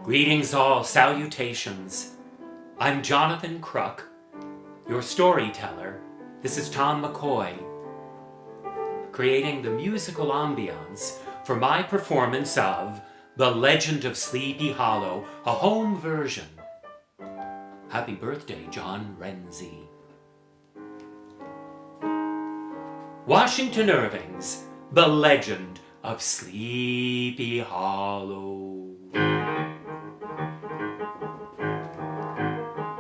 Greetings all, salutations. I'm Jonathan Kruk, your storyteller. This is Tom McCoy, creating the musical ambiance for my performance of The Legend of Sleepy Hollow, a home version. Happy birthday, John Renzi. Washington Irving's The Legend of Sleepy Hollow.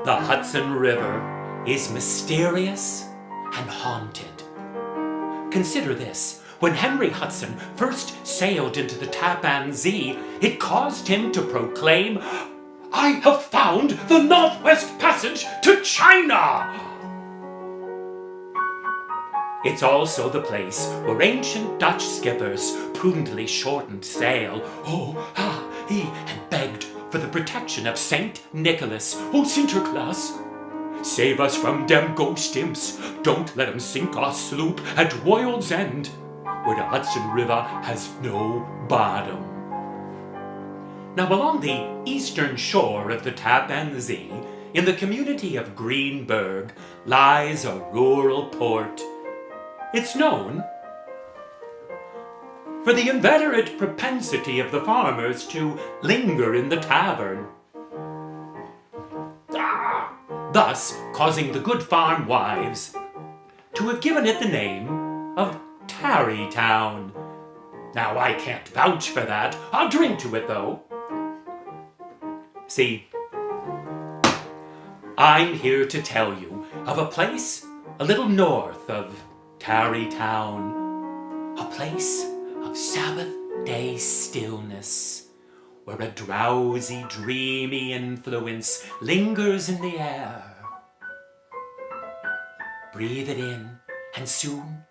The Hudson River is mysterious and haunted. Consider this. When Henry Hudson first sailed into the Tappan Zee, it caused him to proclaim, "I have found the Northwest Passage to China!" It's also the place where ancient Dutch skippers prudently shortened sail, and begged for the protection of Saint Nicholas. "Oh, Sinterklaas, save us from dem ghost imps. Don't let 'em sink our sloop at World's End, where the Hudson River has no bottom." Now, along the eastern shore of the Tappan Zee, in the community of Greenberg, lies a rural port. It's known for the inveterate propensity of the farmers to linger in the tavern, thus causing the good farm wives to have given it the name of Tarrytown. Now, I can't vouch for that. I'll drink to it, though. See, I'm here to tell you of a place a little north of Tarrytown, a place of Sabbath day stillness, where a drowsy, dreamy influence lingers in the air. Breathe it in, and soon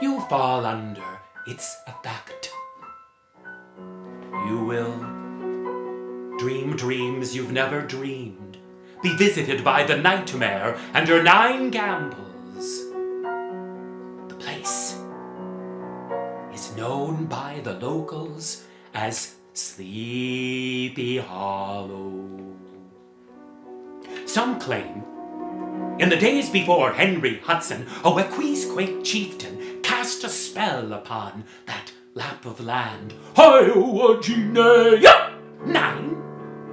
you'll fall under its effect. You will dream dreams you've never dreamed, be visited by the nightmare and her 9 gambles. The place is known by the locals as Sleepy Hollow. Some claim, in the days before Henry Hudson, a Wecqueesquake chieftain cast a spell upon that lap of land. "Hi-o-a-gene-ya!" 9,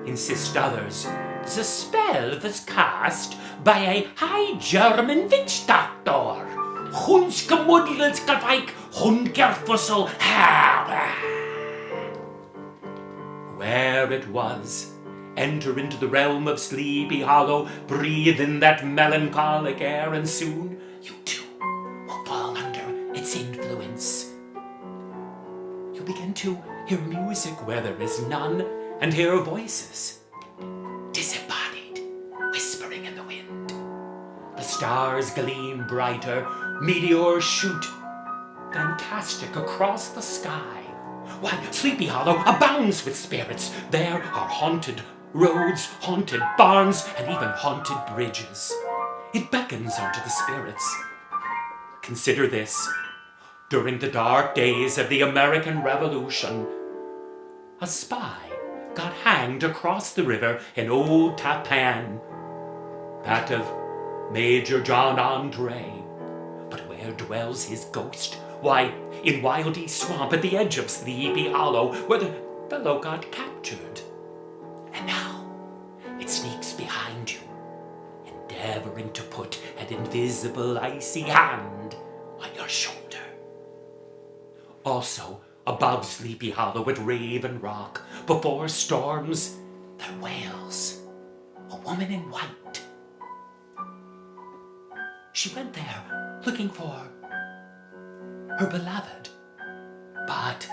insist others, is a spell that's cast by a high German witch doctor. Hundsgemuddelsgeweik, Hundgerfussel, where it was, enter into the realm of Sleepy Hollow, breathe in that melancholic air, and soon you too will fall under its influence. You'll begin to hear music where there is none, and hear voices, disembodied, whispering in the wind. The stars gleam brighter, meteors shoot fantastic across the sky. Why, Sleepy Hollow abounds with spirits. There are haunted roads, haunted barns, and even haunted bridges. It beckons unto the spirits. Consider this. During the dark days of the American Revolution, a spy got hanged across the river in Old Tappan, that of Major John Andre. But where dwells his ghost? Why, in Wildy Swamp at the edge of Sleepy Hollow, where the fellow got captured. And now it sneaks behind you, endeavoring to put an invisible icy hand on your shoulder. Also, above Sleepy Hollow at Raven Rock, before storms, there wails a woman in white. She went there looking for her beloved, but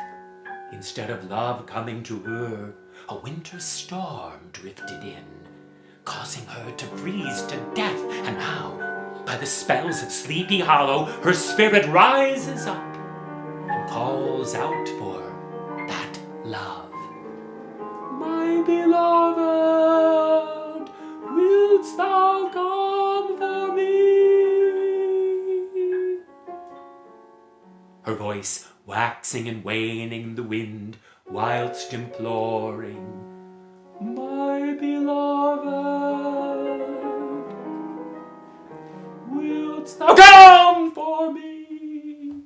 instead of love coming to her, a winter storm drifted in, causing her to freeze to death. And now, by the spells of Sleepy Hollow, her spirit rises up and calls out for that love. "My beloved, wilt thou come for me?" Her voice waxing and waning in the wind, whilst imploring, now come for me.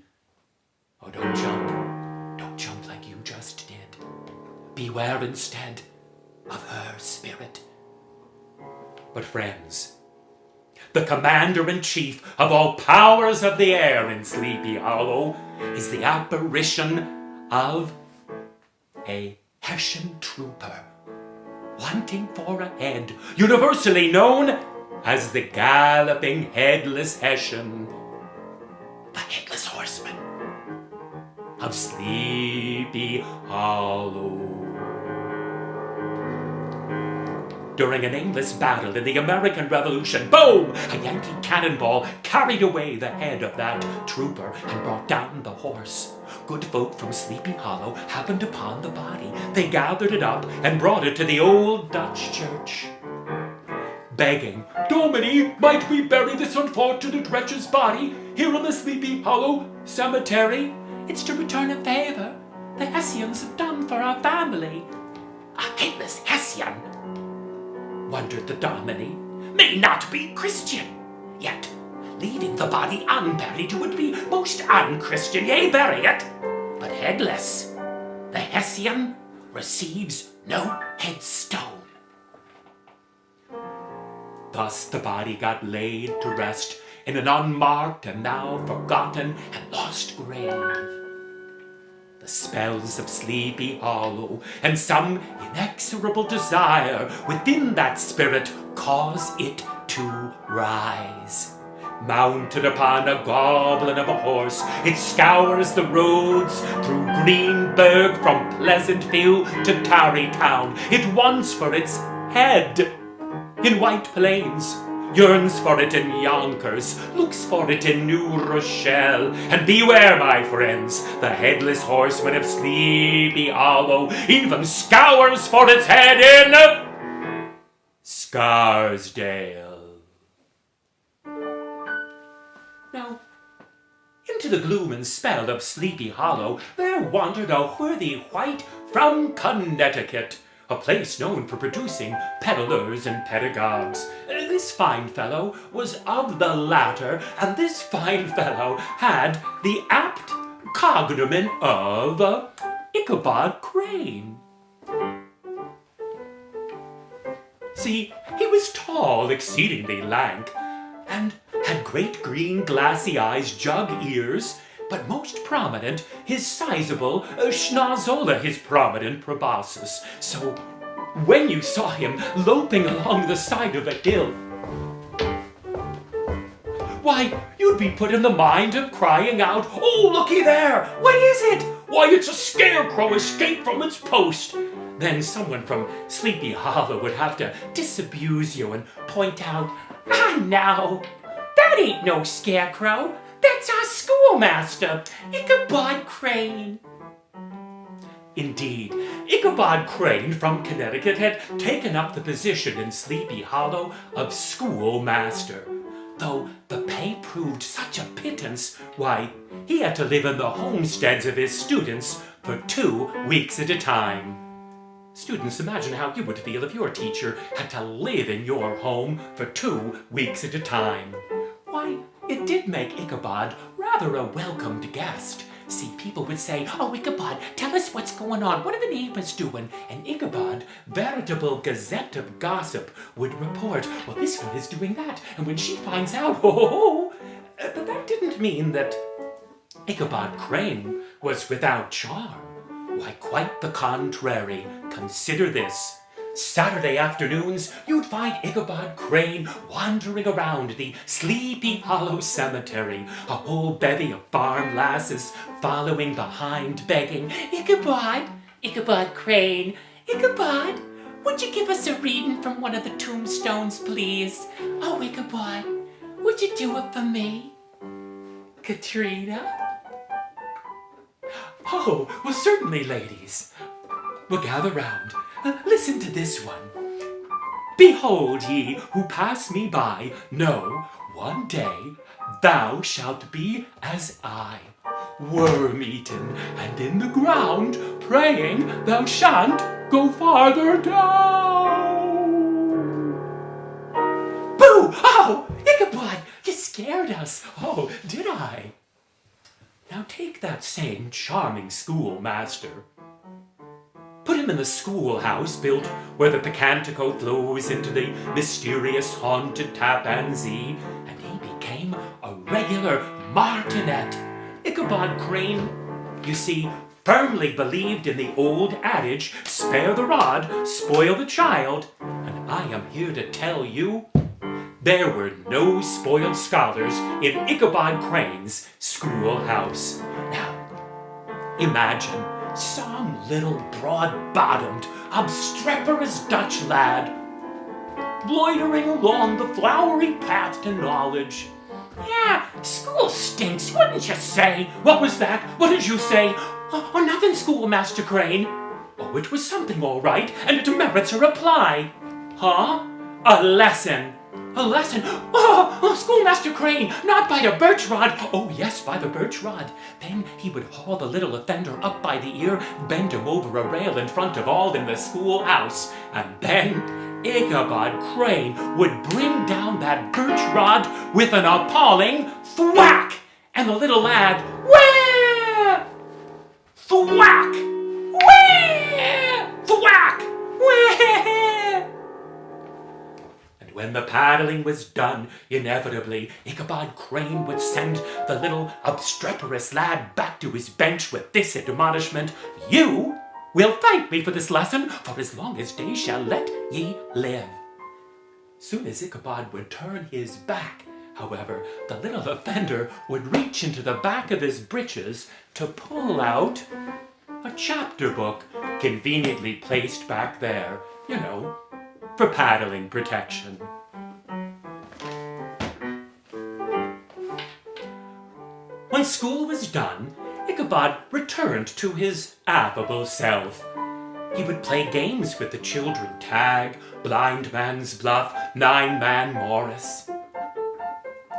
Oh, don't jump like you just did. Beware instead of her spirit. But friends, the commander-in-chief of all powers of the air in Sleepy Hollow is the apparition of a Hessian trooper wanting for a head, universally known as the Galloping Headless Hessian, the Headless Horseman of Sleepy Hollow. During an aimless battle in the American Revolution, boom! A Yankee cannonball carried away the head of that trooper and brought down the horse. Good folk from Sleepy Hollow happened upon the body. They gathered it up and brought it to the old Dutch church, begging, "Dominie, might we bury this unfortunate wretch's body here in the Sleepy Hollow cemetery? It's to return a favour the Hessians have done for our family." A headless Hessian, wondered the Dominie, may not be Christian, yet leaving the body unburied would be most unchristian. Yea, bury it, but headless. The Hessian receives no headstone. Thus the body got laid to rest in an unmarked and now forgotten and lost grave. The spells of Sleepy Hollow and some inexorable desire within that spirit cause it to rise. Mounted upon a goblin of a horse, it scours the roads through Greenberg from Pleasantville to Tarrytown. It wants for its head in White Plains, yearns for it in Yonkers, looks for it in New Rochelle. And beware, my friends, the Headless Horseman of Sleepy Hollow even scours for its head in Scarsdale. Now, into the gloom and spell of Sleepy Hollow there wandered a worthy white from Connecticut, a place known for producing peddlers and pedagogues. This fine fellow was of the latter, and this fine fellow had the apt cognomen of Ichabod Crane. See, he was tall, exceedingly lank, and had great green glassy eyes, jug ears, but most prominent, his sizable schnozola, his prominent proboscis. So when you saw him loping along the side of a hill, why, you'd be put in the mind of crying out, "Oh, looky there! What is it? Why, it's a scarecrow escaped from its post!" Then someone from Sleepy Hollow would have to disabuse you and point out, "Ah, now, that ain't no scarecrow. That's our schoolmaster, Ichabod Crane." Indeed, Ichabod Crane from Connecticut had taken up the position in Sleepy Hollow of schoolmaster. Though the pay proved such a pittance, why, he had to live in the homesteads of his students for 2 weeks at a time. Students, imagine how you would feel if your teacher had to live in your home for 2 weeks at a time. Why, it did make Ichabod rather a welcomed guest. See, people would say, "Oh, Ichabod, tell us what's going on. What are the neighbors doing?" And Ichabod, veritable gazette of gossip, would report, "Well, this one is doing that, and when she finds out, oh." But that didn't mean that Ichabod Crane was without charm. Why, quite the contrary. Consider this. Saturday afternoons, you'd find Ichabod Crane wandering around the Sleepy Hollow Cemetery, a whole bevy of farm lasses following behind, begging, Ichabod Crane, Ichabod, would you give us a reading from one of the tombstones, please? Oh, Ichabod, would you do it for me? Katrina?" "Oh, well, certainly, ladies. Well, gather round. Listen to this one. Behold, ye who pass me by, know, one day thou shalt be as I, worm-eaten, and in the ground, praying thou shan't go farther down." "Boo! Oh, Ichabod, you scared us. Oh, did I? Now take that same charming schoolmaster. Put him in the schoolhouse built where the Picantico flows into the mysterious haunted Tappan Zee, and he became a regular martinet. Ichabod Crane, you see, firmly believed in the old adage, spare the rod, spoil the child, and I am here to tell you there were no spoiled scholars in Ichabod Crane's schoolhouse. Now, imagine some little broad-bottomed, obstreperous Dutch lad loitering along the flowery path to knowledge. Yeah, school stinks, wouldn't you say? What was that? What did you say? Oh, nothing, Schoolmaster Crane. Oh, it was something, all right, and it merits a reply. Huh? A lesson. A lesson? Oh, Schoolmaster Crane, not by the birch rod. Oh, yes, by the birch rod. Then he would haul the little offender up by the ear, bend him over a rail in front of all in the schoolhouse, and then Ichabod Crane would bring down that birch rod with an appalling thwack, and the little lad, whah! Thwack! Whah! Thwack! Whah! When the paddling was done, inevitably, Ichabod Crane would send the little obstreperous lad back to his bench with this admonishment: You will thank me for this lesson, for as long as days shall let ye live. Soon as Ichabod would turn his back, however, the little offender would reach into the back of his breeches to pull out a chapter book, conveniently placed back there, you know, for paddling protection. When school was done, Ichabod returned to his affable self. He would play games with the children: tag, blind man's bluff, 9-man Morris.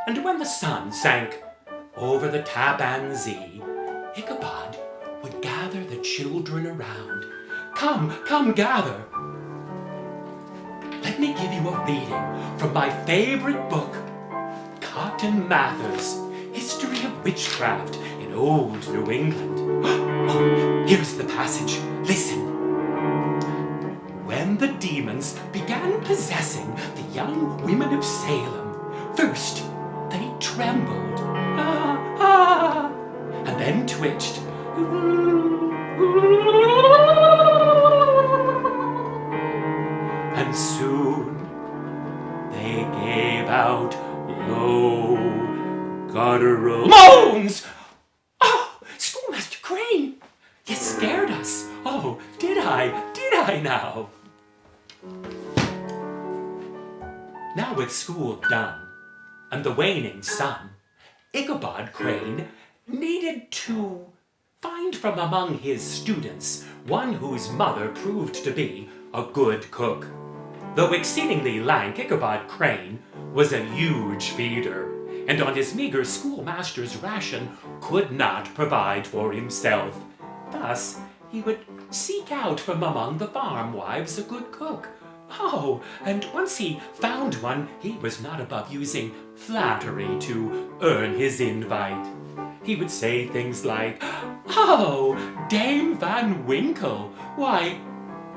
And when the sun sank over the Tappan Zee, Ichabod would gather the children around. Come gather. Let me give you a reading from my favorite book, Cotton Mather's History of Witchcraft in Old New England. Oh, here's the passage. Listen. When the demons began possessing the young women of Salem, first they trembled, and then twitched, and soon they gave out low, guttural moans. Oh, Schoolmaster Crane, you scared us. Oh, did I now? Now with school done, and the waning sun, Ichabod Crane needed to find from among his students one whose mother proved to be a good cook. Though exceedingly lank, Ichabod Crane was a huge feeder, and on his meager schoolmaster's ration could not provide for himself. Thus, he would seek out from among the farm wives a good cook. Oh, and once he found one, he was not above using flattery to earn his invite. He would say things like, "Oh, Dame Van Winkle, why,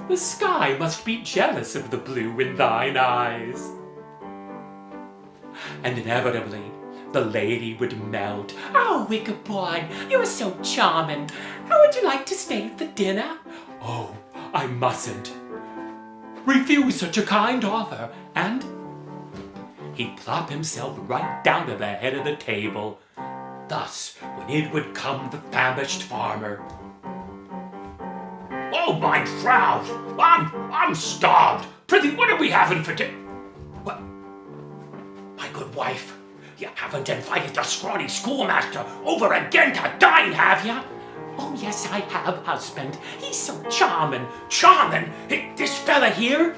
the sky must be jealous of the blue in thine eyes." And inevitably, the lady would melt. "Oh, Ichabod, you are so charming. How would you like to stay for dinner?" "Oh, I mustn't refuse such a kind offer," and he'd plop himself right down to the head of the table. Thus, when it would come the famished farmer, "Oh, my trout, I'm starved. Prithee, what are we having for dinner?" "What, my good wife, you haven't invited the scrawny schoolmaster over again to dine, have you?" "Oh, yes, I have, husband. He's so charming." "Charming? This fella here?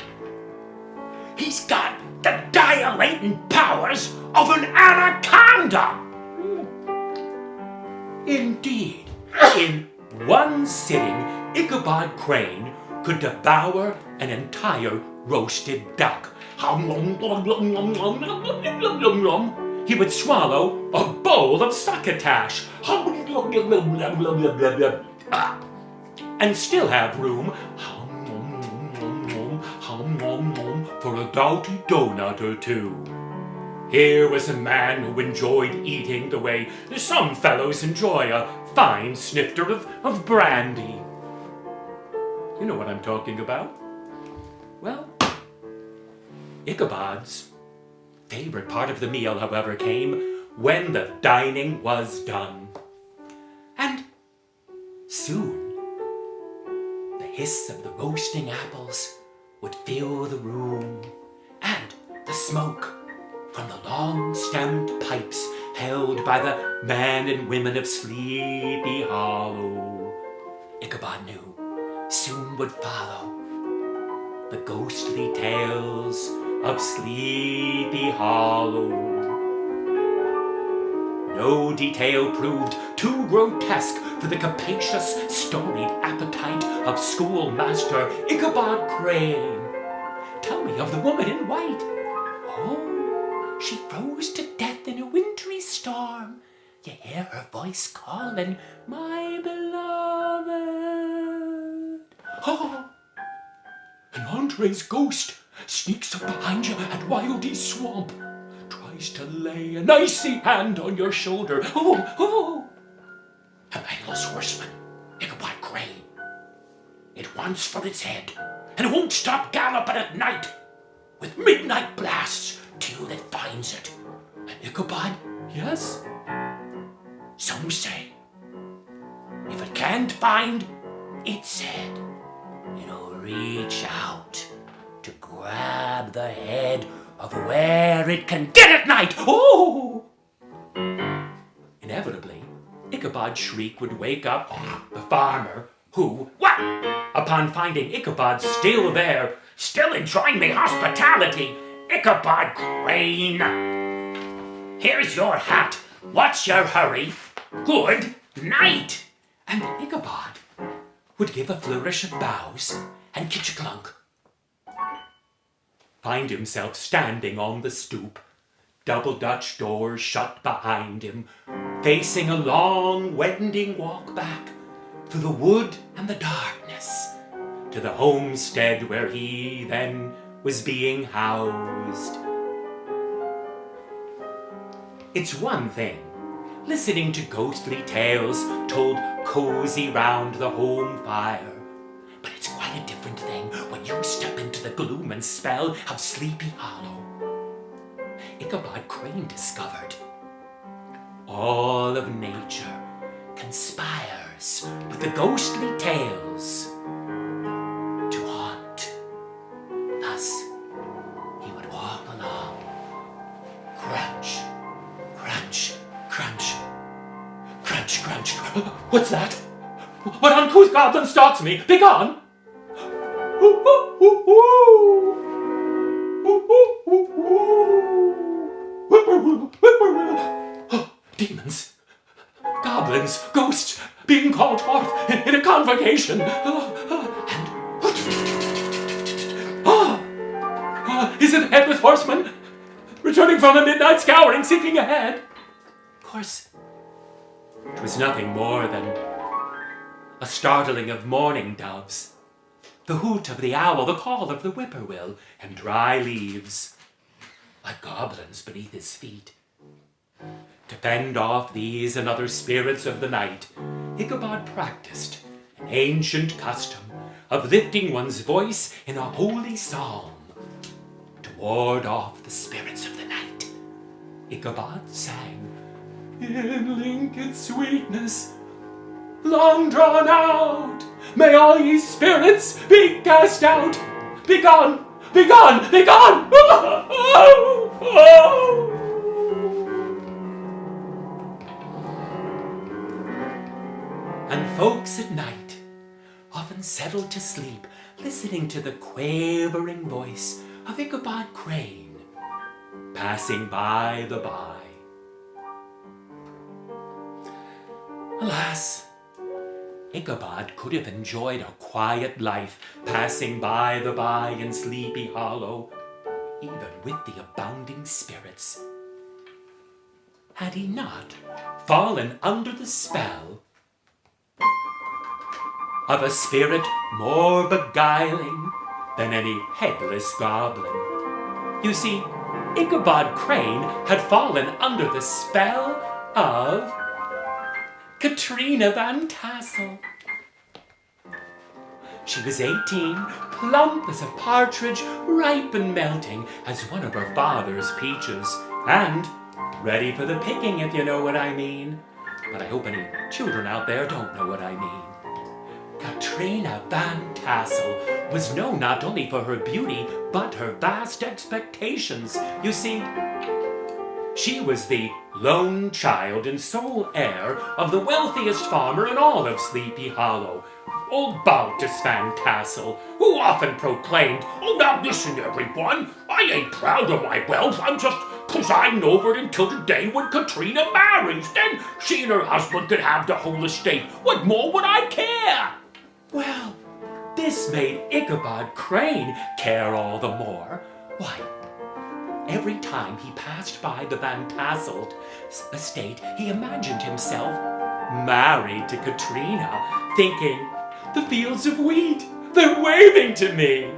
He's got the dilating powers of an anaconda." Indeed, in one sitting, Ichabod Crane could devour an entire roasted duck. he would swallow a bowl of succotash and still have room for a doughty donut or two. Here was a man who enjoyed eating the way some fellows enjoy a fine snifter of brandy. You know what I'm talking about. Well, Ichabod's favorite part of the meal, however, came when the dining was done. And soon, the hiss of the roasting apples would fill the room, and the smoke from the long-stemmed pipes held by the men and women of Sleepy Hollow, Ichabod knew, soon would follow the ghostly tales of Sleepy Hollow. No detail proved too grotesque for the capacious, storied appetite of schoolmaster Ichabod Crane. Tell me of the woman in white. Oh, she froze to death in a wintry storm. You hear her voice calling, my beloved. Oh, and Andre's ghost sneaks up behind you at Wildy's swamp, tries to lay an icy hand on your shoulder. Oh, a headless horseman, Ichabod Crane. It wants for its head, and won't stop galloping at night, with midnight blasts till it finds it. And Ichabod, yes, some say, if it can't find its head, it'll reach out to grab the head of where it can get at night. Oh! Inevitably, Ichabod's shriek would wake up the farmer who, upon finding Ichabod still there, still enjoying the hospitality, Ichabod Crane, here's your hat. What's your hurry? Good night. And Ichabod would give a flourish of bows and kitch-a-clunk, find himself standing on the stoop, double Dutch doors shut behind him, facing a long wending walk back through the wood and the darkness to the homestead where he then was being housed. It's one thing listening to ghostly tales told cozy round the home fire, but it's quite a different thing when you step into the gloom and spell of Sleepy Hollow. Ichabod Crane discovered all of nature conspires with the ghostly tales to haunt. Thus, he would walk along, crunch, crunch, crunch, crunch, crunch. What's that? What uncouth goblin stalks me? Begone! Demons, goblins, ghosts being called forth in a convocation. Is it the headless horseman returning from a midnight scouring, seeking a head? Of course, it was nothing more than a startling of mourning doves, the hoot of the owl, the call of the whippoorwill, and dry leaves, like goblins beneath his feet. To fend off these and other spirits of the night, Ichabod practiced an ancient custom of lifting one's voice in a holy psalm to ward off the spirits of the night. Ichabod sang, in linked sweetness, long drawn out, may all ye spirits be cast out. Begone, begone, begone! And folks at night often settled to sleep, listening to the quavering voice of Ichabod Crane, passing by the by. Alas, Ichabod could have enjoyed a quiet life, passing by the by in Sleepy Hollow, even with the abounding spirits. had he not fallen under the spell of a spirit more beguiling than any headless goblin. You see, Ichabod Crane had fallen under the spell of Katrina Van Tassel. She was 18, plump as a partridge, ripe and melting as one of her father's peaches, and ready for the picking, if you know what I mean. But I hope any children out there don't know what I mean. Katrina Van Tassel was known not only for her beauty, but her vast expectations. You see, she was the lone child and sole heir of the wealthiest farmer in all of Sleepy Hollow, old Baltus Van Tassel, who often proclaimed, "Oh, now listen, everyone, I ain't proud of my wealth, I'm just presiding over it until the day when Katrina marries. Then she and her husband could have the whole estate. What more would I care?" Well, this made Ichabod Crane care all the more. Why, every time he passed by the Van Tassel estate, he imagined himself married to Katrina, thinking, "The fields of wheat, they're waving to me.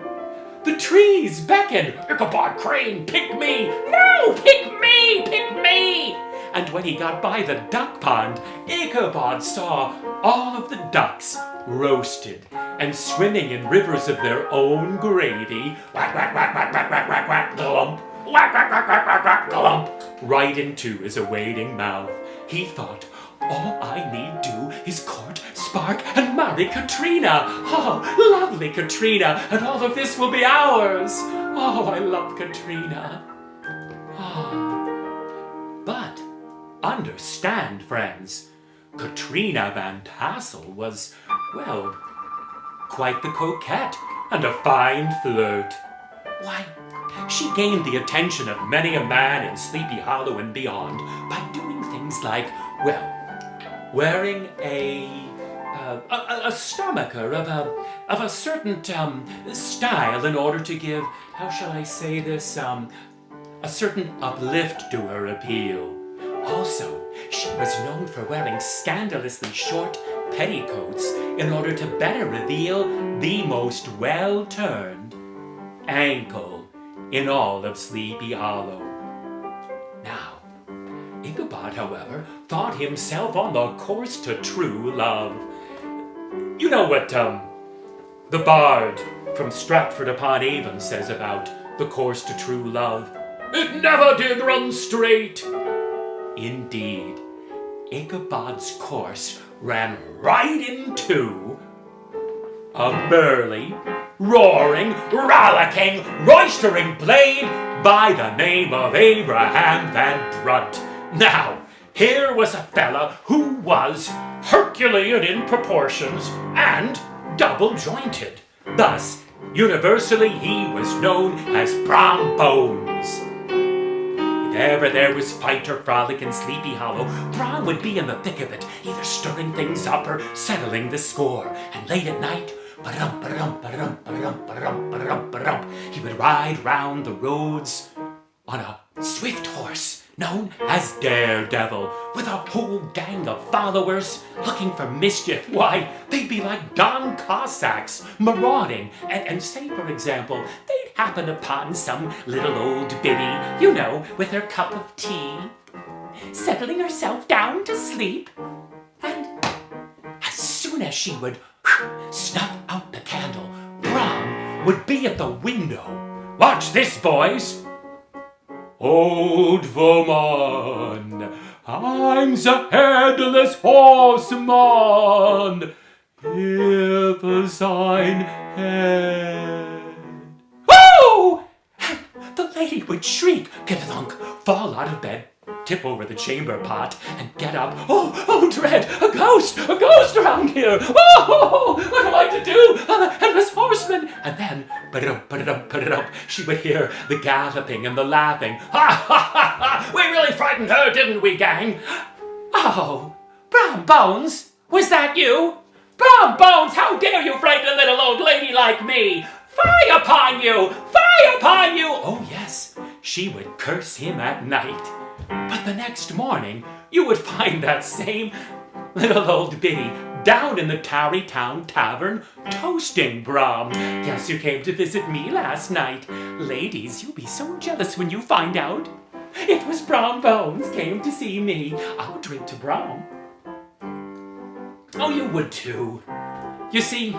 The trees beckon, Ichabod Crane, pick me! No, pick me, pick me!" And when he got by the duck pond, Ichabod saw all of the ducks roasted and swimming in rivers of their own gravy. Whack, whack, whack, whack, whack, whack, whack, whack, glump. Whack, whack, whack, whack, whack, whack, glump. Right into his awaiting mouth. He thought, all I need do is court, spark, and marry Katrina. Oh, lovely Katrina, and all of this will be ours. Oh, I love Katrina. Oh. But understand, friends, Katrina Van Tassel was, well, quite the coquette and a fine flirt. Why, she gained the attention of many a man in Sleepy Hollow and beyond by doing things like, well, wearing a stomacher of a certain style in order to give, how shall I say this, a certain uplift to her appeal. Also, she was known for wearing scandalously short petticoats in order to better reveal the most well-turned ankle in all of Sleepy Hollow. Now, Ichabod, however, thought himself on the course to true love. You know what the bard from Stratford-upon-Avon says about the course to true love? It never did run straight. Indeed, Ichabod's course ran right into a burly, roaring, rollicking, roistering blade by the name of Abraham Van Brunt. Now, here was a fella who was Herculean in proportions and double-jointed. Thus, universally he was known as Brom Bones. If ever there was fight or frolic in Sleepy Hollow, Brom would be in the thick of it, either stirring things up or settling the score. And late at night, he would ride round the roads on a swift horse known as Daredevil, with a whole gang of followers looking for mischief. Why, they'd be like Don Cossacks marauding, and say, for example, they'd happen upon some little old biddy, you know, with her cup of tea, settling herself down to sleep, and as soon as she would snuff out the candle, Brom would be at the window. Watch this, boys. Old woman, I'm the headless horseman, hear the sign head. Oh! And the lady would shriek, get-a-thunk, fall out of bed, tip over the chamber pot, and get up. Oh, dread, a ghost around here. Oh, what am I to do? I'm a headless horseman. And then, she would hear the galloping and the laughing. Ha, ha, ha, ha, we really frightened her, didn't we, gang? Oh, Brom Bones, was that you? Brom Bones, how dare you frighten a little old lady like me? Fie upon you! Fie upon you! Oh, yes, she would curse him at night. But the next morning, you would find that same little old biddy down in the Tarrytown Tavern toasting Brom. Guess you came to visit me last night. Ladies, you'll be so jealous when you find out. It was Brom Bones came to see me. I'll drink to Brom. Oh, you would too. You see,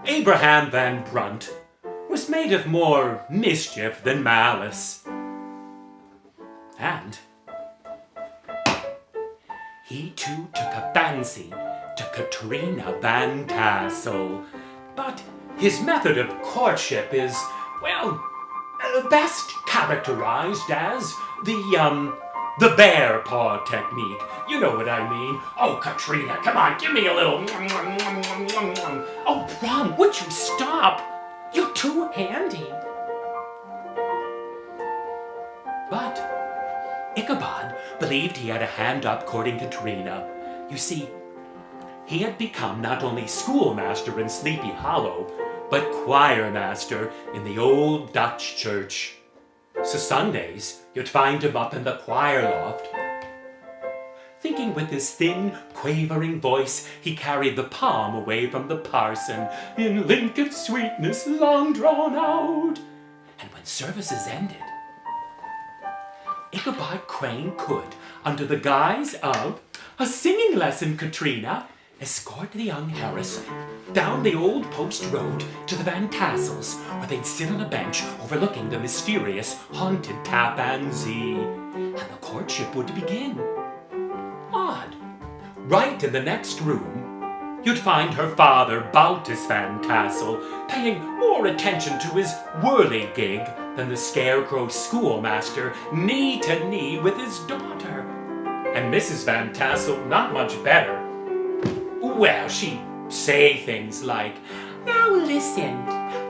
Abraham Van Brunt was made of more mischief than malice. And he too took a fancy to Katrina Van Tassel. But his method of courtship is, well, best characterized as the bear paw technique. You know what I mean. Oh, Katrina, come on, give me a little. Oh, Brom, would you stop? You're too handy. But Ichabod believed he had a hand up courting Katrina. You see, he had become not only schoolmaster in Sleepy Hollow, but choir master in the old Dutch church. So Sundays, you'd find him up in the choir loft. Thinking with his thin, quavering voice, he carried the palm away from the parson in linked sweetness long drawn out. And when services ended, Ichabod Crane could, under the guise of a singing lesson, Katrina, escort the young Harrison down the old post road to the Van Tassels, where they'd sit on a bench overlooking the mysterious haunted Tappan Zee, and the courtship would begin. Odd. Right in the next room, you'd find her father, Baltus Van Tassel, paying more attention to his whirligig than the scarecrow schoolmaster, knee to knee with his daughter. And Mrs. Van Tassel not much better. Well, she'd say things like, "Now listen,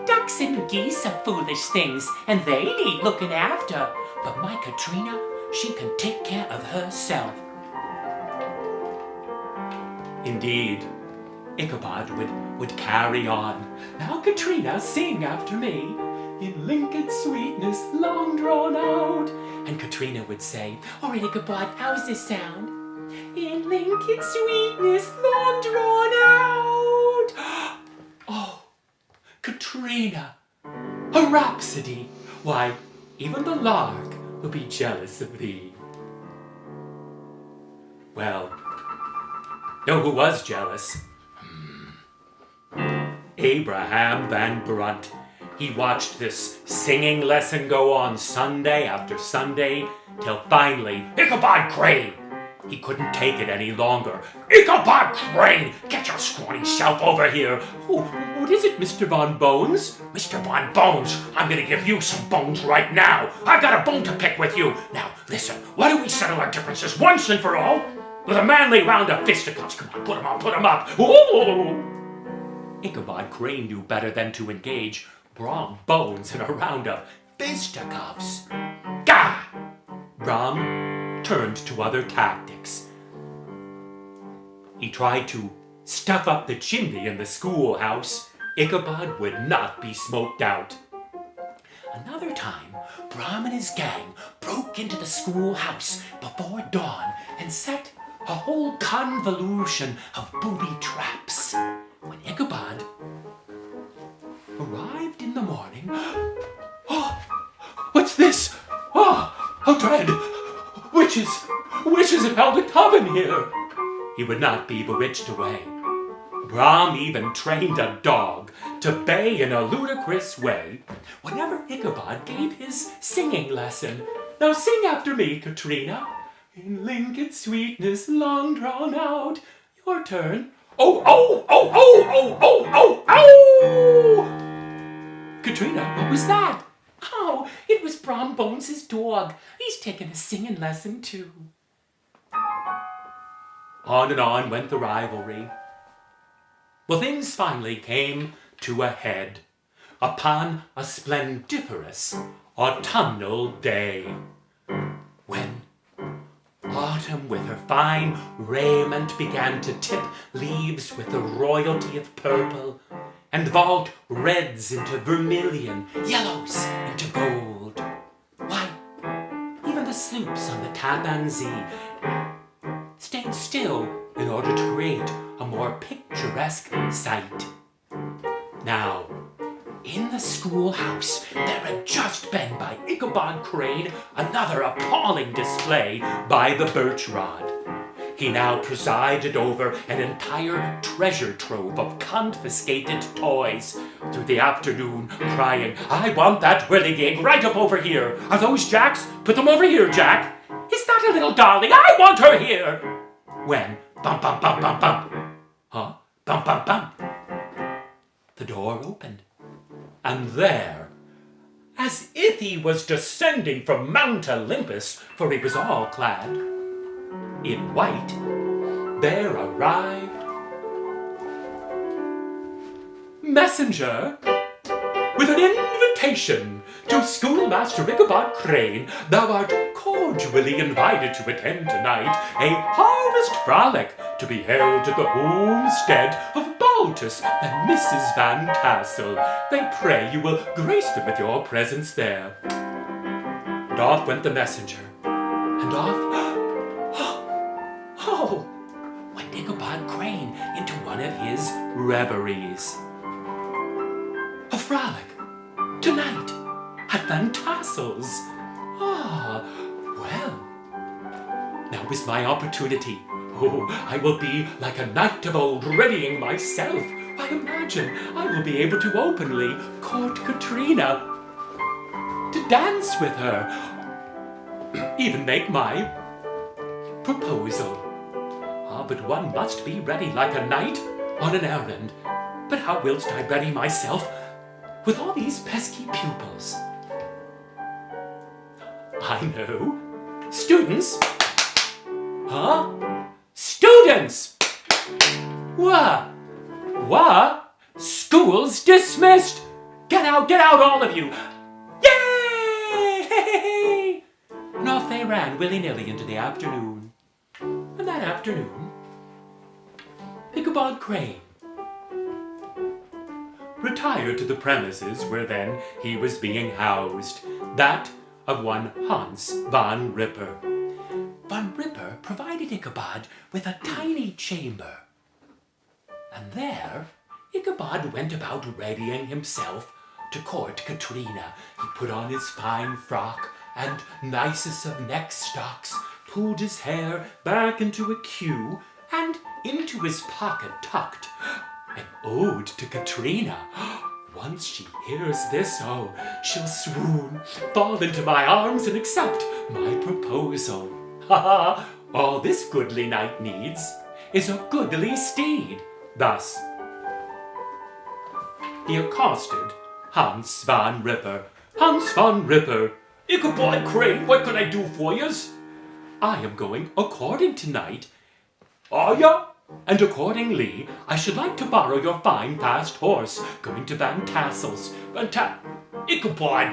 ducks and geese are foolish things, and they need looking after. But my Katrina, she can take care of herself." Indeed, Ichabod would carry on. "Now, Katrina, sing after me, in linked sweetness long drawn out." And Katrina would say, "All right, Ichabod, how's this sound?" "In linked sweetness long drawn out." Oh, Katrina, a rhapsody. Why, even the lark will be jealous of thee. Well, know who was jealous? Abraham Van Brunt. He watched this singing lesson go on Sunday after Sunday, till finally, Ichabod Crane! He couldn't take it any longer. "Ichabod Crane, get your scrawny self over here." "Oh, what is it, Mr. Von Bones?" "Mr. Von Bones, I'm going to give you some bones right now. I've got a bone to pick with you. Now, listen, why don't we settle our differences once and for all? With a manly round of fisticuffs. Come on, put 'em up. Ooh. Ichabod Crane knew better than to engage Brom Bones in a round of fisticuffs. Gah! Brom turned to other tactics. He tried to stuff up the chimney in the schoolhouse. Ichabod would not be smoked out. Another time, Brom and his gang broke into the schoolhouse before dawn and set a whole convolution of booby traps. When Ichabod arrived in the morning, "Oh, what's this? Oh, how dread! Witches have held a coven here." He would not be bewitched away. Brom even trained a dog to bay in a ludicrous way whenever Ichabod gave his singing lesson. "Now sing after me, Katrina. In linked sweetness long drawn out." "Your turn." "Oh, oh, oh, oh, oh, oh, oh, oh!" "Katrina, what was that?" "Oh, it was Brom Bones' dog. He's taken a singing lesson too." On and on went the rivalry. Well, things finally came to a head upon a splendiferous autumnal day, when Autumn with her fine raiment began to tip leaves with the royalty of purple, and vault reds into vermilion, yellows into gold. Why, even the sloops chimpanzee stayed still in order to create a more picturesque sight. Now, in the schoolhouse, there had just been by Ichabod Crane another appalling display by the birch rod. He now presided over an entire treasure trove of confiscated toys through the afternoon, crying, "I want that whirligig right up over here. Are those Jack's? Put them over here, Jack. Is that a little darling? I want her here." When, bump, bump, bump, bump, bump. Huh? Bump, bump, bump. The door opened. And there, as if he was descending from Mount Olympus, for he was all clad in white, there arrived messenger with an invitation to Schoolmaster Ichabod Crane. Thou art cordially invited to attend tonight a harvest frolic to be held at the homestead of Baltus and Mrs. Van Tassel. They pray you will grace them with your presence there. And off went the messenger, and off went Ichabod Crane into one of his reveries. A frolic tonight at Van Tassel's. Well, now is my opportunity. I will be like a knight of old, readying myself. I imagine I will be able to openly court Katrina, to dance with her, even make my proposal. But one must be ready like a knight on an errand. But how whilst I ready myself with all these pesky pupils? I know. Students? Huh? Students! What? School's dismissed! Get out, all of you! Yay! And off they ran willy-nilly into the afternoon. And that afternoon, Ichabod Crane retired to the premises where then he was being housed, that of one Hans von Ripper. Von Ripper provided Ichabod with a tiny chamber, and there Ichabod went about readying himself to court Katrina. He put on his fine frock and nicest of neck stocks, pulled his hair back into a queue, and into his pocket tucked an ode to Katrina. Once she hears this, she'll swoon, fall into my arms and accept my proposal. All this goodly knight needs is a goodly steed. Thus, he accosted Hans von Ripper. Hans von Ripper, Ichabod Crane, what can I do for yous? I am going a-courting tonight. Are ya? And accordingly, I should like to borrow your fine fast horse, going to Van Tassel's. Ichabod,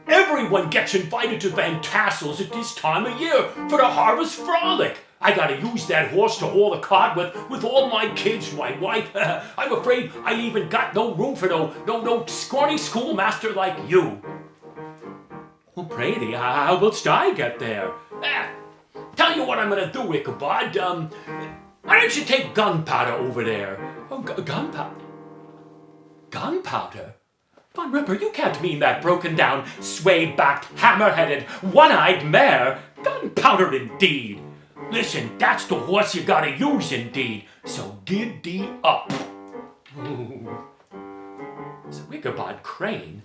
everyone gets invited to Van Tassel's at this time of year for the harvest frolic. I gotta use that horse to haul the cart with all my kids, my wife. I'm afraid I even got no room for no scrawny schoolmaster like you. Well, pray thee, how wilt I get there? Tell you what I'm gonna do, Ichabod. Why don't you take gunpowder over there? Gunpowder? Gunpowder? Von Ripper, you can't mean that broken-down, sway-backed, hammer-headed, one-eyed mare. Gunpowder, indeed. Listen, that's the horse you gotta use, indeed. So giddy up. So Ichabod Crane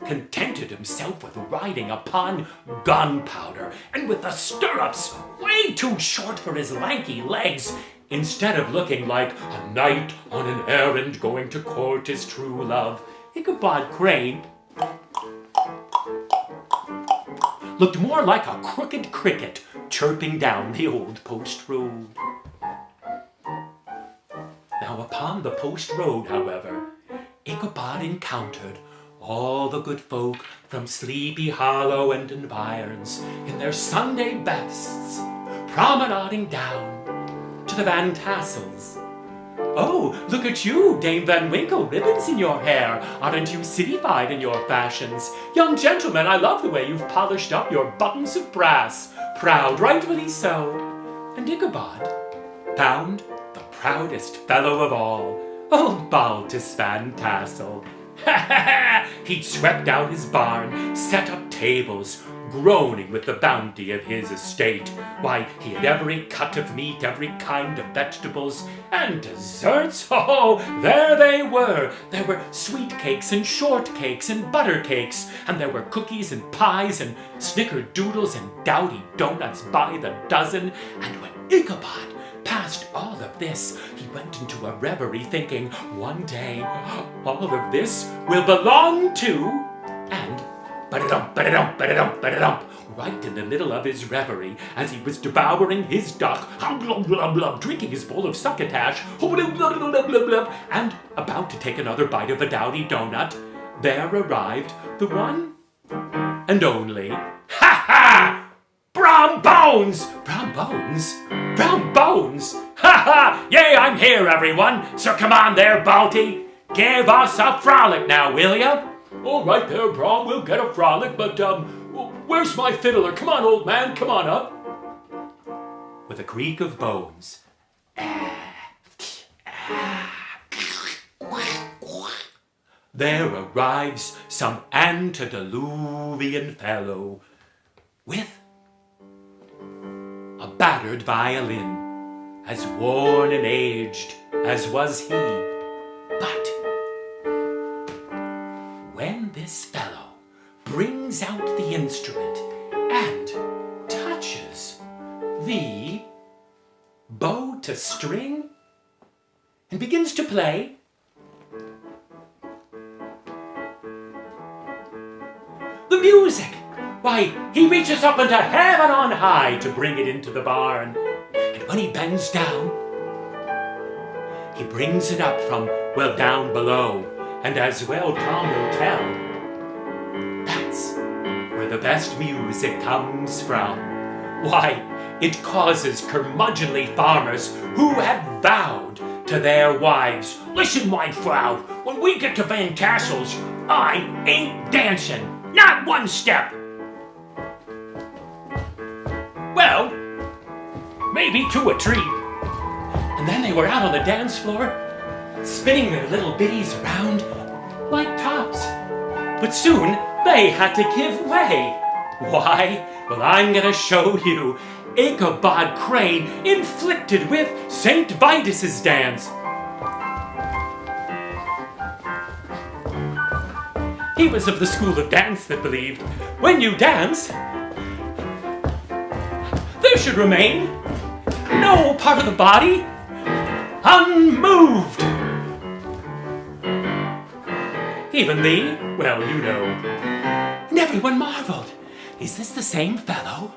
contented himself with riding upon gunpowder, and with the stirrups way too short for his lanky legs, instead of looking like a knight on an errand going to court his true love, Ichabod Crane looked more like a crooked cricket chirping down the old post road. Now upon the post road, however, Ichabod encountered all the good folk from Sleepy Hollow and environs in their Sunday bests, promenading down to the Van Tassels. Oh, look at you, Dame Van Winkle, ribbons in your hair. Aren't you cityfied in your fashions? Young gentleman, I love the way you've polished up your buttons of brass. proud rightfully so. And Ichabod found the proudest fellow of all, old Baltus Van Tassel. He'd swept out his barn, set up tables, groaning with the bounty of his estate. Why, he had every cut of meat, every kind of vegetables, and desserts. Oh, there they were. There were sweet cakes and shortcakes and butter cakes, and there were cookies and pies and snickerdoodles and dowdy donuts by the dozen. And when Ichabod passed all of this, he went into a reverie thinking, one day, all of this will belong to, and ba-da-dum, ba-da-dum, ba-da-dum, ba-da-dum, right in the middle of his reverie, as he was devouring his duck, drinking his bowl of succotash, and about to take another bite of a dowdy donut, there arrived the one and only, ha-ha! Brom Bones! Brom Bones? Brom Bones! Ha-ha! Yea, I'm here, everyone! So come on there, Balty! Give us a frolic now, will ya? All right there, Brom, we'll get a frolic, but, where's my fiddler? Come on, old man, come on up. With a creak of bones, there arrives some antediluvian fellow with a battered violin, as worn and aged as was he. But when this fellow brings out the instrument and touches the bow to string and begins to play, the music, why, he reaches up into heaven on high to bring it into the barn. And when he bends down, he brings it up from, well, down below. And as well Tom will tell, that's where the best music comes from. Why, it causes curmudgeonly farmers who had vowed to their wives, listen, my Frau, when we get to Van Tassel's, I ain't dancing, not one step. Well, maybe to a treat. And then they were out on the dance floor, spinning their little biddies around like tops. But soon they had to give way. Why? Well, I'm gonna show you Ichabod Crane inflicted with St. Vitus's dance. He was of the school of dance that believed when you dance, there should remain no part of the body unmoved. Even the, well, you know. And everyone marveled. Is this the same fellow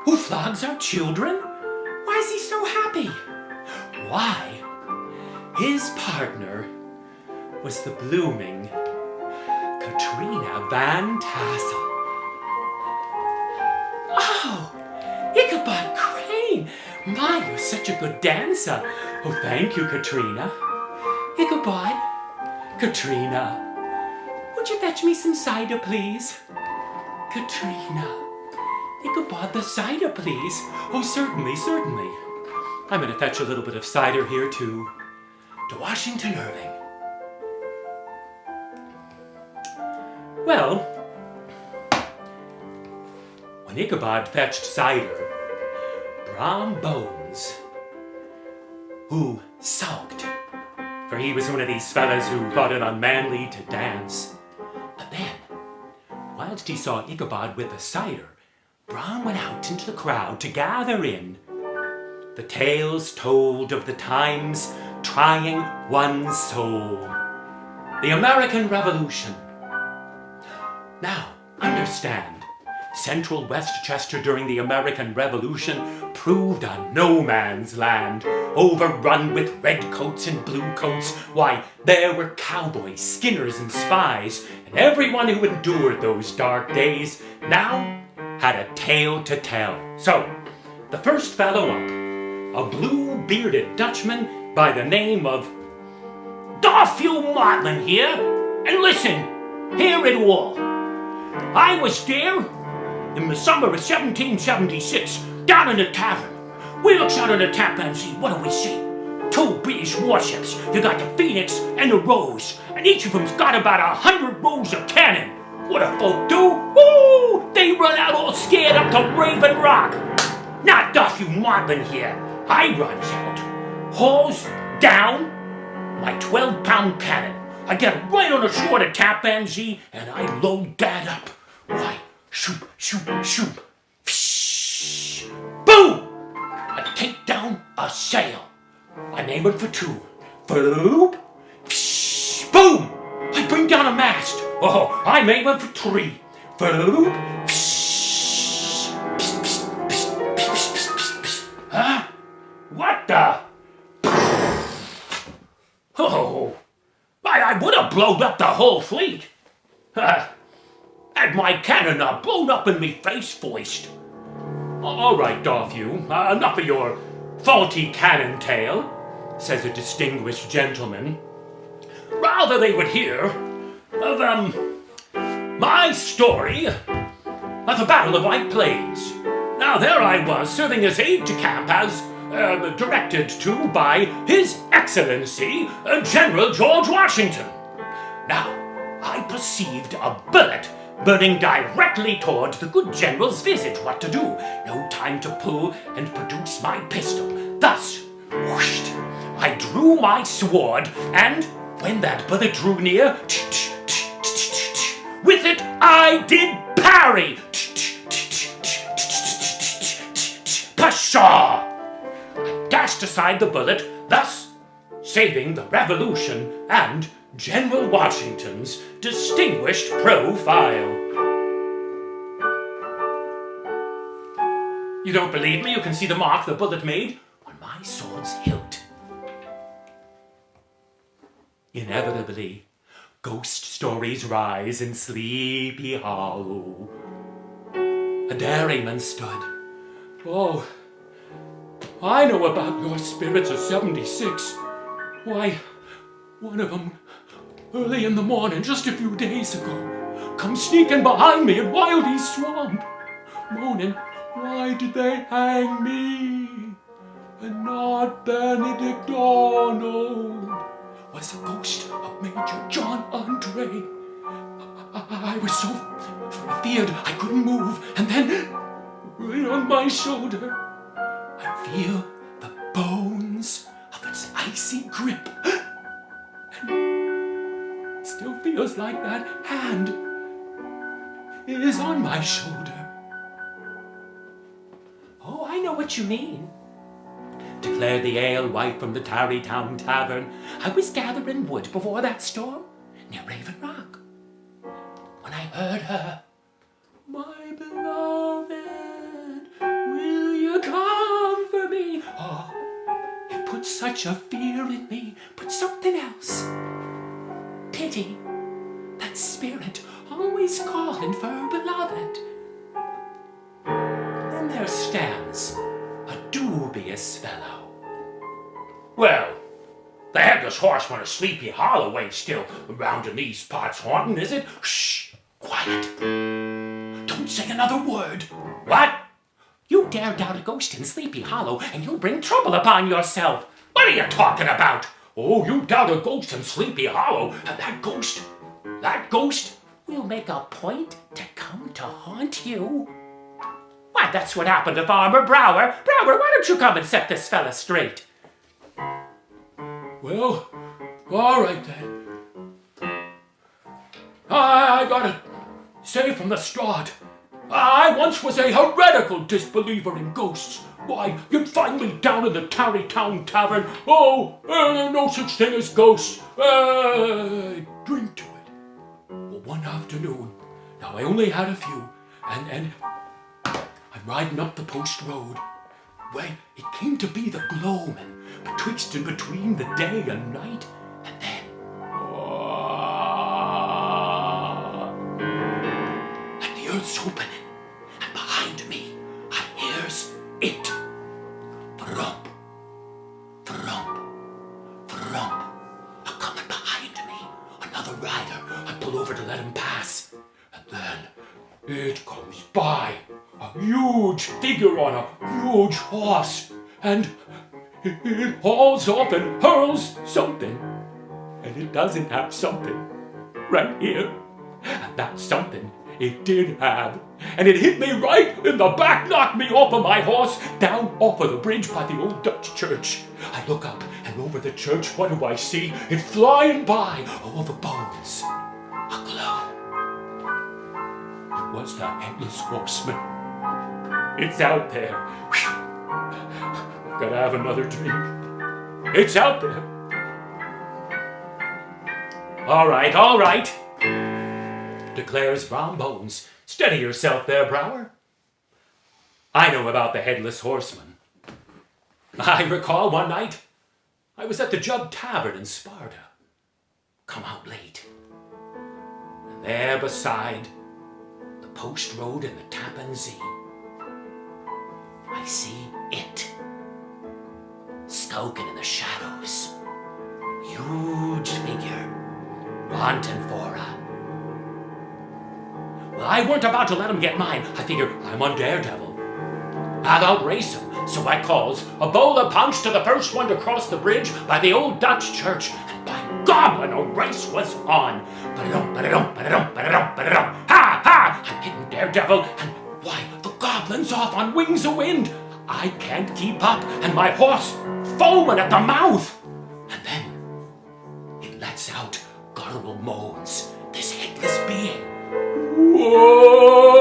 who flogs our children? Why is he so happy? Why, his partner was the blooming Katrina Van Tassel. Oh, Ichabod Crane! My, you're such a good dancer. Oh, thank you, Katrina. Ichabod, Katrina, would you fetch me some cider, please? Katrina, Ichabod, the cider, please. Oh, certainly, certainly. I'm going to fetch a little bit of cider here, too, to Washington Irving. Well, when Ichabod fetched cider, Brom Bones, who sulked, for he was one of these fellas who thought it unmanly to dance. But then, whilst he saw Ichabod with the cider, Brom went out into the crowd to gather in the tales told of the times trying one's soul. The American Revolution. Now, understand, Central Westchester during the American Revolution proved a no-man's land, overrun with redcoats and bluecoats. Why, there were cowboys, skinners, and spies, and everyone who endured those dark days now had a tale to tell. So, the first fellow up, a blue-bearded Dutchman by the name of Garfield Maudlin here, and listen, hear it all. I was there in the summer of 1776, down in the tavern. We looks out on the tap and see, what do we see? Two British warships. You got the Phoenix and the Rose, and each of them's got about 100 rows of cannon. What do folk do? Woo! They run out all scared up to Raven Rock. Not doth you maudlin here. I runs out, hauls down my 12-pound cannon. I get right on the shore of Tappan Zee, and I load that up. Why, shoop, shoop, shoop. Psh, boom! I take down a sail. I'm aiming for 2. Floop, psh, boom! I bring down a mast. Oh, I'm aiming for 3. Floop, psh, psh, psh, psh, psh, psh, psh, psh. Huh? What the? Oh, I would have blown up the whole fleet. Had my cannon blown up in me face first. All right, doff you. Enough of your faulty cannon tale, says a distinguished gentleman. Rather they would hear of, my story of the Battle of White Plains. Now there I was, serving as aide-de-camp as directed to by His Excellency General George Washington. Now, I perceived a bullet burning directly toward the good general's visage. What to do? No time to pull and produce my pistol. Thus, whooshed, I drew my sword, and when that bullet drew near, with it I did parry. Pshaw! I dashed aside the bullet, thus saving the Revolution and General Washington's distinguished profile. You don't believe me? You can see the mark the bullet made on my sword's hilt. Inevitably, ghost stories rise in Sleepy Hollow. A dairyman stood. Oh, I know about your spirits of 76. Why, one of them, early in the morning, just a few days ago, come sneaking behind me at Wildy's Swamp, moaning, why did they hang me and not Benedict Arnold? Was the ghost of Major John Andre. I was so feared I couldn't move, and then, right on my shoulder, I feel the bones of its icy grip. And it still feels like that hand is on my shoulder. Oh, I know what you mean, declared the alewife from the Tarrytown Tavern. I was gathering wood before that storm near Raven Rock when I heard her, my beloved, will you come for me? Oh, it put such a fear in me, but something else. Pity, that spirit always calling for her beloved. Then there stands a dubious fellow. Well, the headless horseman of Sleepy Hollow ain't still around in these parts haunting, is it? Shh! Quiet! Don't say another word! What? You dare doubt a ghost in Sleepy Hollow, and you'll bring trouble upon yourself. What are you talking about? Oh, you doubt a ghost in Sleepy Hollow, and that ghost will make a point to come to haunt you. Why, that's what happened to Farmer Brower. Brower, why don't you come and set this fella straight? Well, all right then. I gotta say from the start, I once was a heretical disbeliever in ghosts. Why, you'd find me down in the Tarrytown Tavern. Oh, no such thing as ghosts. Drink to it. Well, one afternoon, now I only had a few, and I'm riding up the post road. Well, it came to be the gloaming, betwixt and between the day and night, and then, and the earth's opening, and behind me, I hears it. Thump, thump, thump, a-coming behind me, another rider. I pull over to let him pass, and then, it comes by, a huge figure on a huge horse, and it hauls off and hurls something, and it doesn't have something right here. And that something it did have, and it hit me right in the back, knocked me off of my horse, down off of the bridge by the old Dutch church. I look up, and over the church, what do I see? It flying by, all the bones aglow. It was the Headless Horseman. It's out there. Whew. Gotta have another drink. It's out there. All right, declares Brom Bones. Steady yourself there, Brower. I know about the Headless Horseman. I recall one night I was at the Jug Tavern in Sparta. Come out late. And there beside the post road and the Tappan Zee, I see it, skulking in the shadows. Huge figure, wanting for a... Well, I weren't about to let him get mine. I figured I'm on Daredevil. I'll outrace him. So I calls a bowl of punch to the first one to cross the bridge by the old Dutch church. And by goblin, a race was on. Ha, ha! I'm hitting Daredevil, and why, the goblin's off on wings of wind. I can't keep up, and my horse foaming at the mouth. And then it lets out guttural moans, this headless being. Whoa!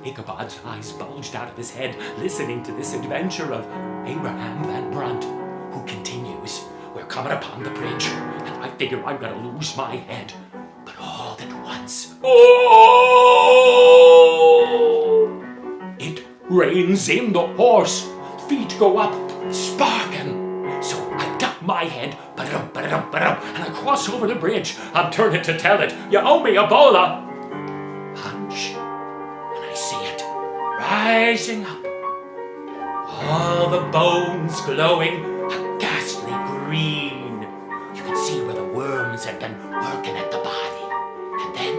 Ichabod's eyes bulged out of his head, listening to this adventure of Abraham Van Brunt, who continues. We're coming upon the bridge, and I figure I'm gonna lose my head. But all at once, it reins in the horse. Feet go up, sparking. So I duck my head, and I cross over the bridge. I'm turning to tell it, you owe me a bowl of punch. And I see it rising up, all the bones glowing a ghastly green. You can see where the worms had been working at the body. And then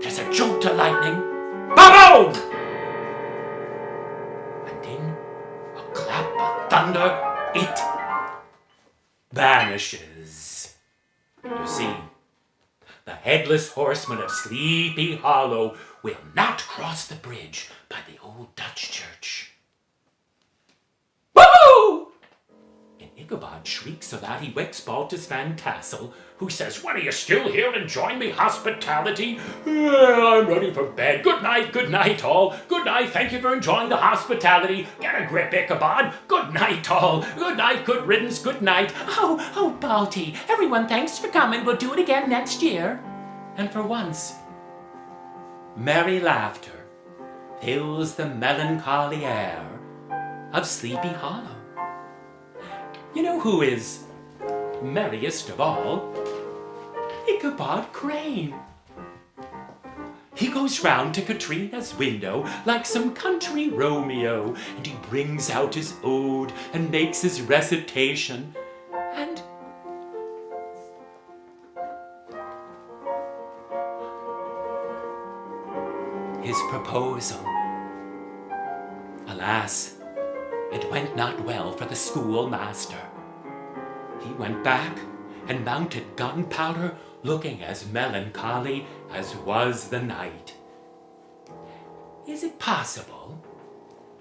there's a jolt of lightning. Boom! And in a clap of thunder, it vanishes. You see, the Headless Horseman of Sleepy Hollow will not cross the bridge by the old Dutch church. Woo! And Ichabod shrieks so that he wakes Baltus Van Tassel, who says, what, are you still here enjoying me hospitality? I'm ready for bed. Good night, all. Good night, thank you for enjoying the hospitality. Get a grip, Ichabod. Good night, all. Good night, good riddance, good night. Oh, Balty, everyone thanks for coming. We'll do it again next year. And for once, merry laughter fills the melancholy air of Sleepy Hollow. You know who is merriest of all? Ichabod Crane. He goes round to Katrina's window like some country Romeo, and he brings out his ode and makes his recitation, and his proposal. Alas, it went not well for the schoolmaster. He went back and mounted Gunpowder, looking as melancholy as was the night. Is it possible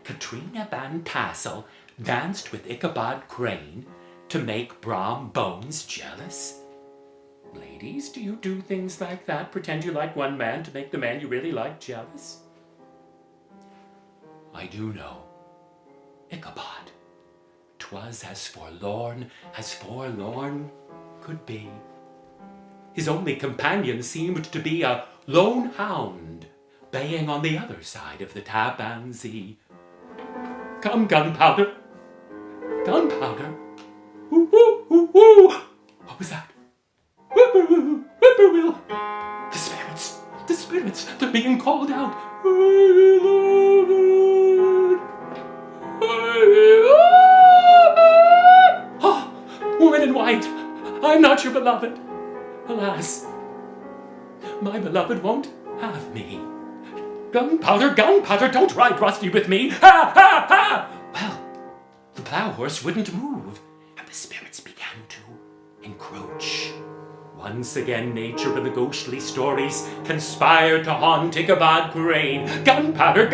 Katrina Van Tassel danced with Ichabod Crane to make Brom Bones jealous? Ladies, do you do things like that? Pretend you like one man to make the man you really like jealous? I do know. Ichabod, 'twas as forlorn could be. His only companion seemed to be a lone hound baying on the other side of the Tappan Zee. Come, Gunpowder! Gunpowder! Ooh, ooh, ooh, ooh! What was that? Whippoorwill! The spirits, they're being called out. Oh, woman in white, I'm not your beloved. Alas, my beloved won't have me. Gunpowder, don't ride rusty with me. Ha, ha, ha! Well, the plough horse wouldn't move, and the spirits began to encroach. Once again, nature and the ghostly stories conspired to haunt Ichabod Crane. Gunpowder!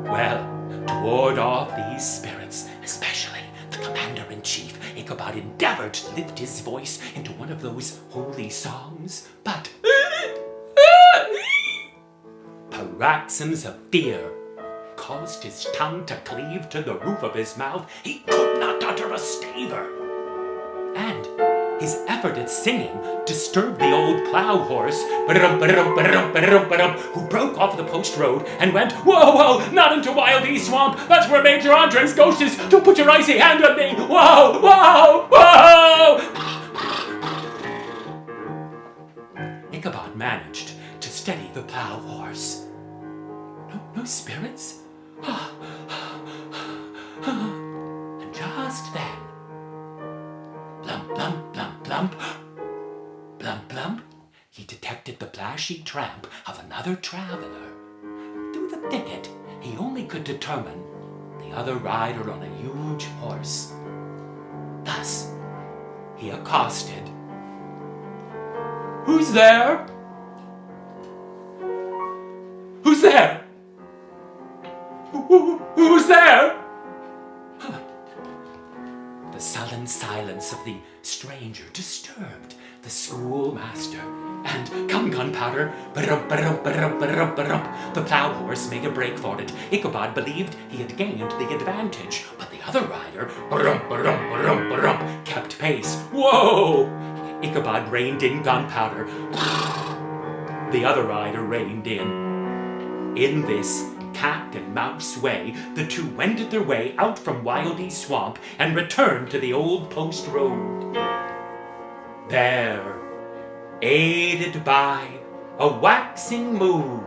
Well, to ward off these spirits, especially the commander-in-chief, Ichabod endeavored to lift his voice into one of those holy songs, but paroxysms of fear caused his tongue to cleave to the roof of his mouth. He could not utter a staver, and his effort at singing disturbed the old plough horse, who broke off the post road and went, whoa, not into Wild East Swamp. That's where Major Andre's ghost is. Don't put your icy hand on me. Whoa. Ichabod managed to steady the plough horse. No spirits? And just then, blump, he detected the flashy tramp of another traveler. Through the thicket, he only could determine the other rider on a huge horse. Thus, he accosted. Who's there? Who's there? Who's there? The sullen silence of the stranger disturbed the schoolmaster, and come Gunpowder, the plough horse made a break for it. Ichabod believed he had gained the advantage, but the other rider kept pace. Whoa! Ichabod reined in Gunpowder. The other rider reined in. In this cat and mouse way, the two wended their way out from Wild East Swamp and returned to the old post road. There, aided by a waxing moon,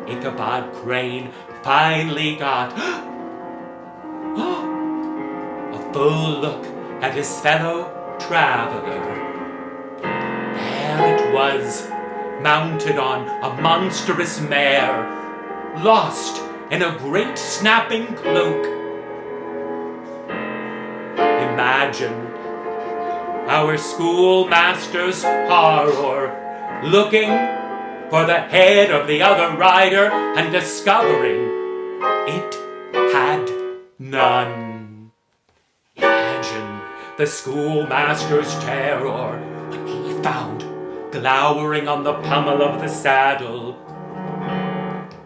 Ichabod Crane finally got a full look at his fellow traveler. There it was, mounted on a monstrous mare, lost in a great snapping cloak. Imagine our schoolmaster's horror, looking for the head of the other rider and discovering it had none. Imagine the schoolmaster's terror when he found, glowering on the pommel of the saddle,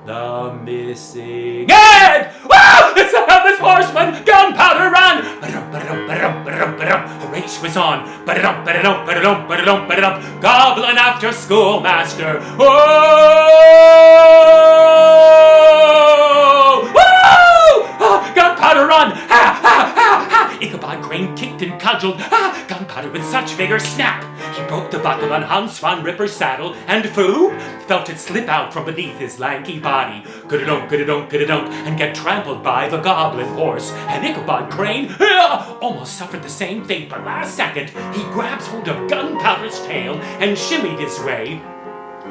the missing head! Wow! It's the headless horseman! Gunpowder, run! A race was on. Goblin after schoolmaster. Oh! Woo! Gunpowder, run! Ha! Ha! Ha! Ha! Ichabod Crane kicked and cudgeled. Gunpowder with such vigor, snap! He broke the buckle on Hans Van Ripper's saddle, and Foo felt it slip out from beneath his lanky body. Good-a-dunk, and get trampled by the goblin horse. And Ichabod Crane almost suffered the same fate, but last second he grabs hold of Gunpowder's tail and shimmied his way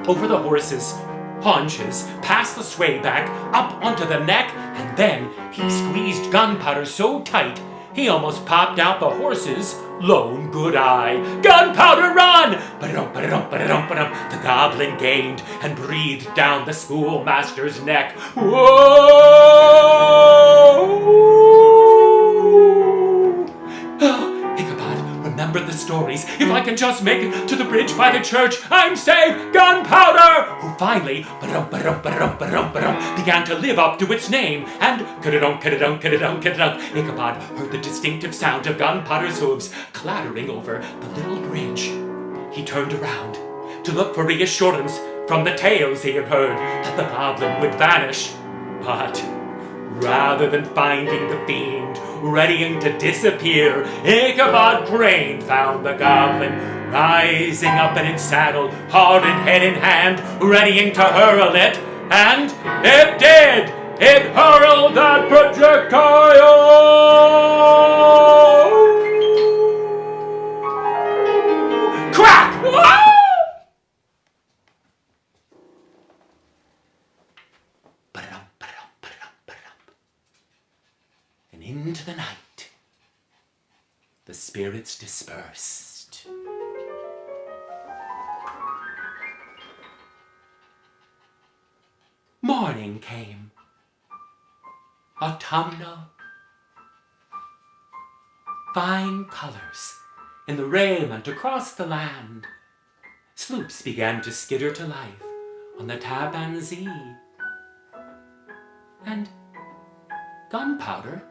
over the horse's haunches, past the sway back, up onto the neck, and then he squeezed Gunpowder so tight he almost popped out the horse's lone good eye. Gunpowder, run! The goblin gained and breathed down the schoolmaster's neck. Whoa! Ichabod remembered the stories. If I can just make it to the bridge by the church, I'm safe! Gunpowder! Who finally began to live up to its name, and Ichabod heard the distinctive sound of Gunpowder's hooves clattering over the little bridge. He turned around to look for reassurance from the tales he had heard that the goblin would vanish. But rather than finding the fiend readying to disappear, Ichabod Crane found the goblin rising up in its saddle, horrid head in hand, readying to hurl it, and it did! It hurled that projectile! into the night. The spirits dispersed. Morning came, autumnal, fine colors in the raiment across the land. Sloops began to skitter to life on the Tappan Zee. And gunpowder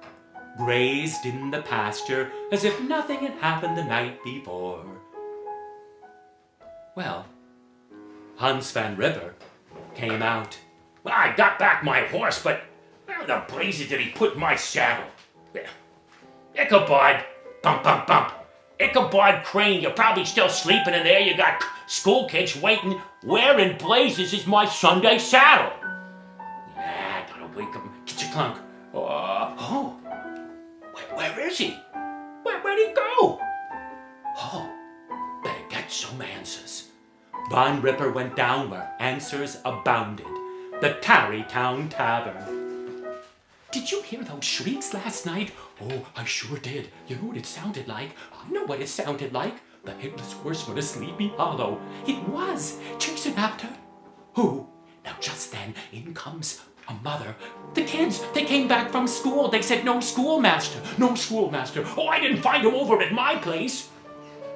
grazed in the pasture as if nothing had happened the night before. Well, Hans van Ripper came out. Well, I got back my horse, but where the blazes did he put my saddle? Ichabod, bump, bump, bump. Ichabod Crane, you're probably still sleeping in there. You got school kids waiting. Where in blazes is my Sunday saddle? Yeah, I gotta wake him. Get your clunk. Where is he? Where'd he go? Oh, better get some answers. Van Ripper went down where answers abounded, the Tarrytown Tavern. Did you hear those shrieks last night? Oh, I sure did. You know what it sounded like? I know what it sounded like. The Headless Horseman of Sleepy Hollow. It was chasing after who? Now just then, in comes a mother. The kids, they came back from school. They said, no schoolmaster, no schoolmaster. Oh, I didn't find him over at my place.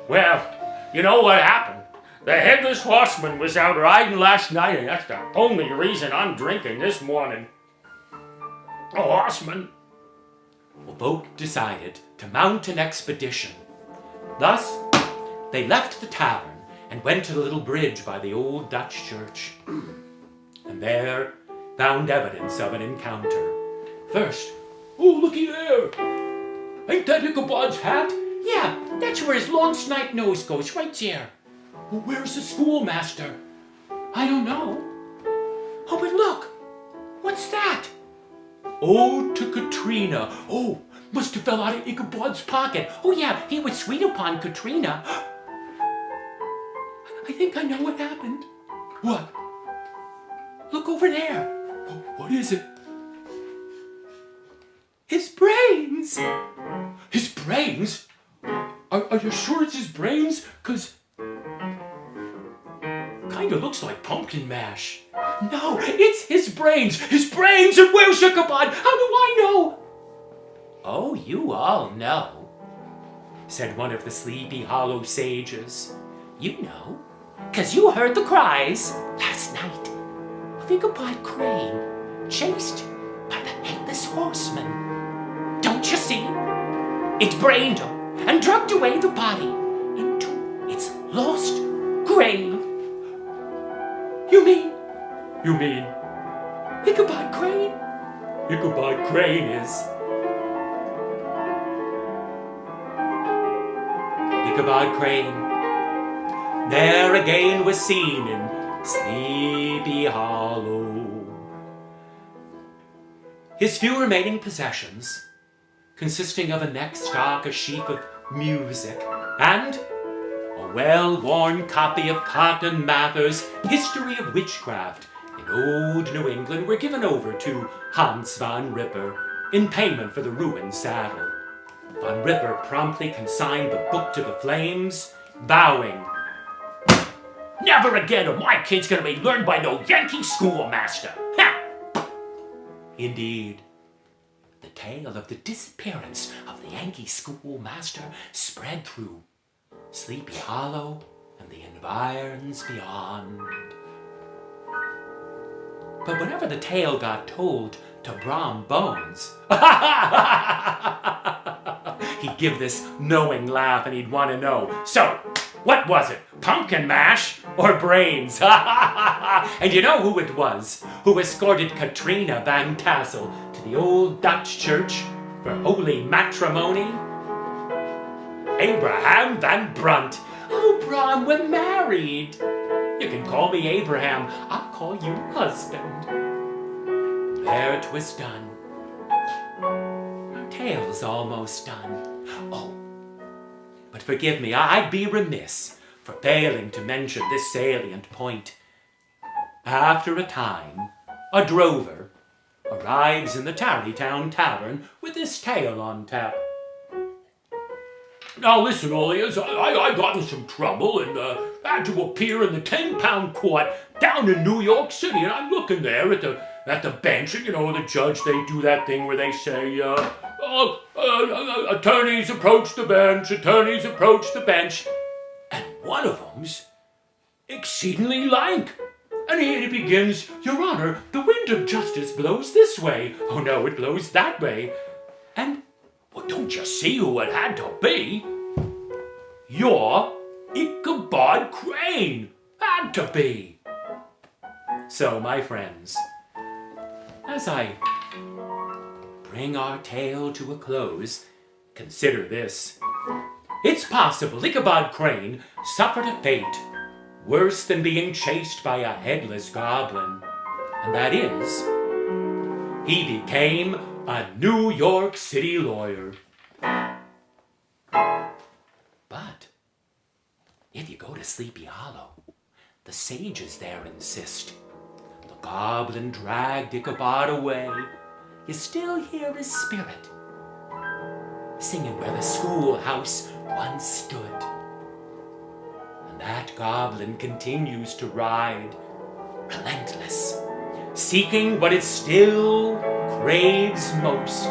Well, you know what happened? The Headless Horseman was out riding last night, and that's the only reason I'm drinking this morning. The horseman. Well, folk decided to mount an expedition. Thus, they left the tavern and went to the little bridge by the old Dutch church. And there found evidence of an encounter. First, oh, looky there. Ain't that Ichabod's hat? Yeah, that's where his long snipe nose goes, right there. Well, where's the schoolmaster? I don't know. Oh, but look! What's that? Ode to Katrina. Oh, must have fell out of Ichabod's pocket. Oh yeah, he was sweet upon Katrina. I think I know what happened. What? Look over there. Oh, what is it? His brains! His brains? Are you sure it's his brains? 'Cause kinda looks like pumpkin mash. No, it's his brains! His brains! And where's Ichabod? How do I know? Oh, you all know, said one of the Sleepy Hollow sages. You know, 'cause you heard the cries last night of Ichabod Crane chased by the Headless Horseman. Don't you see? It brained him and dragged away the body into its lost grave. You mean Ichabod Crane? Ichabod Crane is... Ichabod Crane there again was seen in Sleepy Hollow. His few remaining possessions, consisting of a neck stock, a sheaf of music, and a well-worn copy of Cotton Mather's History of Witchcraft in Old New England, were given over to Hans van Ripper in payment for the ruined saddle. Van Ripper promptly consigned the book to the flames, vowing, never again are my kids gonna be learned by no Yankee schoolmaster. Ha! Indeed, the tale of the disappearance of the Yankee schoolmaster spread through Sleepy Hollow and the environs beyond. But whenever the tale got told to Brom Bones, he'd give this knowing laugh and he'd want to know, so, what was it? Pumpkin mash or brains? And you know who it was who escorted Katrina Van Tassel to the old Dutch church for holy matrimony? Abraham Van Brunt. Oh, Brom, we're married. You can call me Abraham. I'll call you husband. There it was done. Our tale's almost done. Oh, but forgive me, I'd be remiss for failing to mention this salient point. After a time, a drover arrives in the Tarrytown Tavern with with this tale on tap. Now listen, Oleas, I got in some trouble and had to appear in the 10-pound court down in New York City, and I'm looking there at the bench, and the judge, they do that thing where they say, attorneys approach the bench, attorneys approach the bench, and one of them's exceedingly lank. And he begins, Your Honor, the wind of justice blows this way. Oh no, it blows that way. And, well, don't you see who it had to be? Your Ichabod Crane had to be. So, my friends, as I bring our tale to a close, consider this. It's possible Ichabod Crane suffered a fate worse than being chased by a headless goblin, and that is, he became a New York City lawyer. But if you go to Sleepy Hollow, the sages there insist the goblin dragged Ichabod away. You still hear his spirit singing where the schoolhouse once stood. And that goblin continues to ride, relentless, seeking what it still craves most.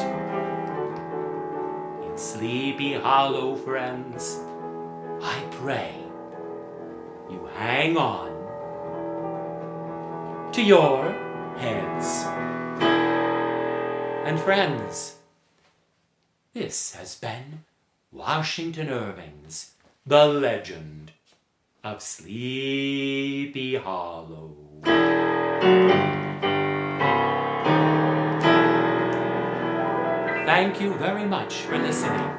In Sleepy Hollow, friends, I pray you hang on to your heads. And friends, this has been Washington Irving's The Legend of Sleepy Hollow. Thank you very much for listening.